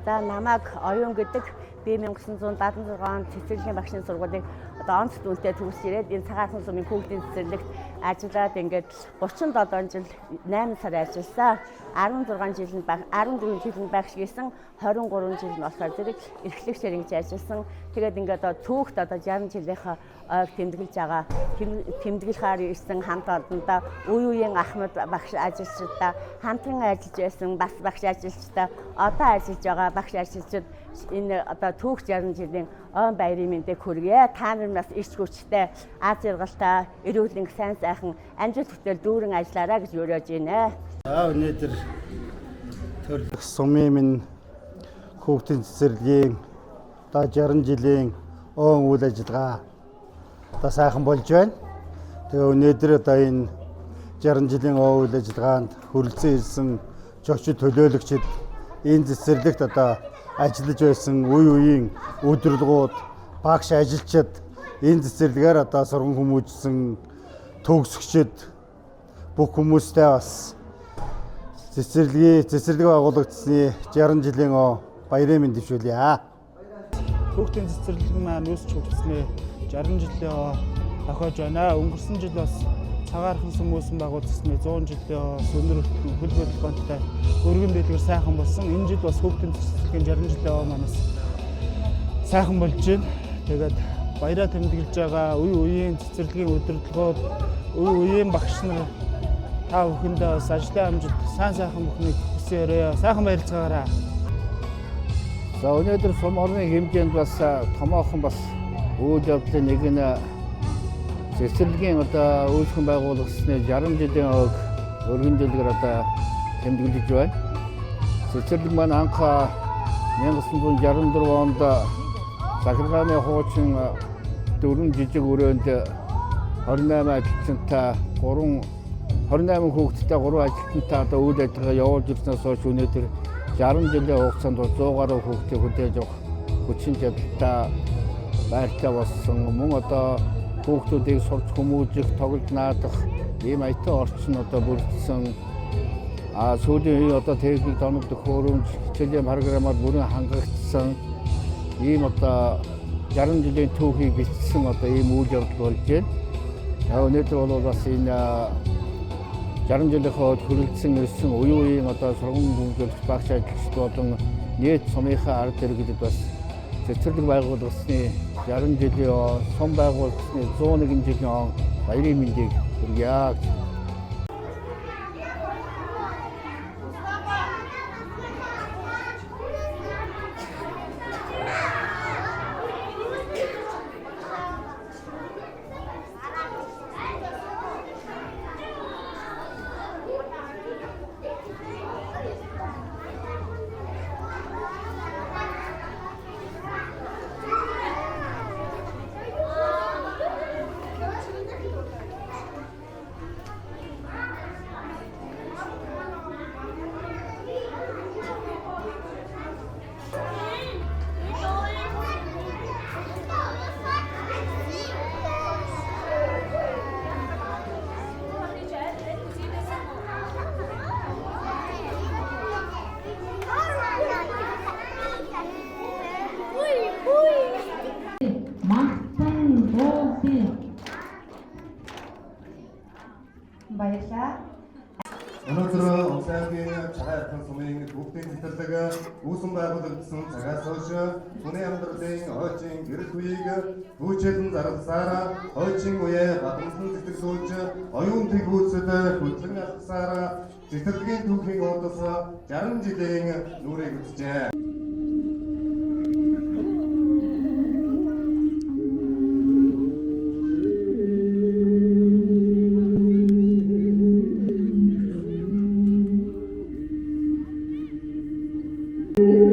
За намайг оюун гэдэг би 1976 онд цэцэрлэгийн багшийн сургуулийг одоо онц дүнтэй төгсөж ирээд энэ цагаархан сумын хүүхдийн цэцэрлэгт ажиллаад ингээд 37 жил 8 сар ажилласан. 16 жил нь 14 жил нь багш гэсэн 23 жил нь болохоор зэрэг эрхлэгчээр ингэж ажилласан. Тэгээд ингээд одоо түүхт одоо 60 жилийнхаа ойг тэмдэглэж байгаа. Тэмдэглэхээр ирсэн хамт олондоо үе үеийн Ахмад багш ажилчдаа хамтран ажиллаж байсан бас багш ажилчдаа одоо ажиллаж байгаа багш ажилчид энэ одоо түүх 60 жилийн он баярын мэндийг хүргье. Та нар бас ич хүчтэй аз жаргалтай эрүүл сайн сайхан амжилт хүтэл дүүрэн ажиллаарай гэж уриалж байна. Өнөөдөр төрлөх сумын минь хүүхдийн цэцэрлэгийн одоо 60 жилийн он үйл ажиллагаа одоо сайхан болж байна. Тэгээ өнөөдөр одоо энэ 60 жилийн он үйл ажиллагаанд хүрэлцэн ирсэн зочид төлөөлөгчид энэ цэцэрлэгт одоо ажиллаж байсан үе үеийн удирдлагууд, багш ажилчид энэ цэцэрлэгээр одоо сурган хүмүүжсэн төгсөгчид бүх хүмүүстэй бас цэцэрлэг байгуулагдсны 60 жилийн баярын мэнд дэвшүүлье. Хүүхдийн цэцэрлэг маань үүсч хөгжснээ 60 жилийн тохиож байна. Өнгөрсөн жил бас цагаархан сум үүсэн байгуулагдсны 100 жилийн өнөр хөл хөдөлгөөнтэй өргөн дэлгэр сайхан болсон. Энэ жил бас хүүхдийн цэцэрлэгийн 60 жилийн манаас сайхан болж байна. Тэгээд баяраа тэмдэглэж байгаа үе үеийн цэцэрлэгийн удирдлагууд, үе үеийн багш нар та бүхэндээ бас ажлын амжилт сайхан бүхнийг хүсээрэй. Сайхан баярлцгаарай. За өнөөдөр сум орны хэмжээнд бас томоохон бас үйл явдлын нэг нь цэцэрлэгийн одоо үүсгэн байгуулагдсны 60 жилийн өргөн дэлгэр одоо тэмдэглэж байна. Цэцэрлэг маань анх 1964 онд Захиргааны хуучин 4 жижиг өрөөнд 28 ажилтнтай 28 хүүхэдтэй 3 ажилтнтай одоо үйл ажиллагаа явуулж ирснээс хойш өнөөдөр 60 жилийн хугацаанд 100 гаруй хүүхдийг хүлээж авах хүчин чадалтай байртай болсон. Мөн одоо хүүхдүүдийг сурч хүмүүжих, тоглож наадах ийм аятан орчин одоо бүрдсэн. Сүүлийн үеийн одоо техник доног төхөөрөмж, хичээлийн програмаар бүрэн хангагдсан ийм одоо 60 жилийн түүхийг бичсэн одоо ийм үйл явдал болж байна. Өнөөдөр бол бас энэ 60 жилийнхаа хүрэлцэн ирсэн үе үеийн одоо сургууль хүмүүжүүлэгч багш ажилчид болон нийт сумынхаа ард иргэдэд бас цэцэрлэг байгуулагдсны 60 жилийн сум байгуулагдсны 101 жилийн баярын мэндийг хүргье. Өнөөдөр Улсайгийн цагаархан сумын хүүхдийн цэцэрлэг үүсгэн байгуулагдсан цагаас хойш хүний амьдралын хойчин гэрэл үеийг түүчэлэн зарласаар хойчин үеэ бадамсан сэтгэлгүйж оюун тэгвүүцэд хөдлөн алхасаар цэцэрлэгийн түүхийн удас 60 жилийн нүрийг үзжээ. Thank you.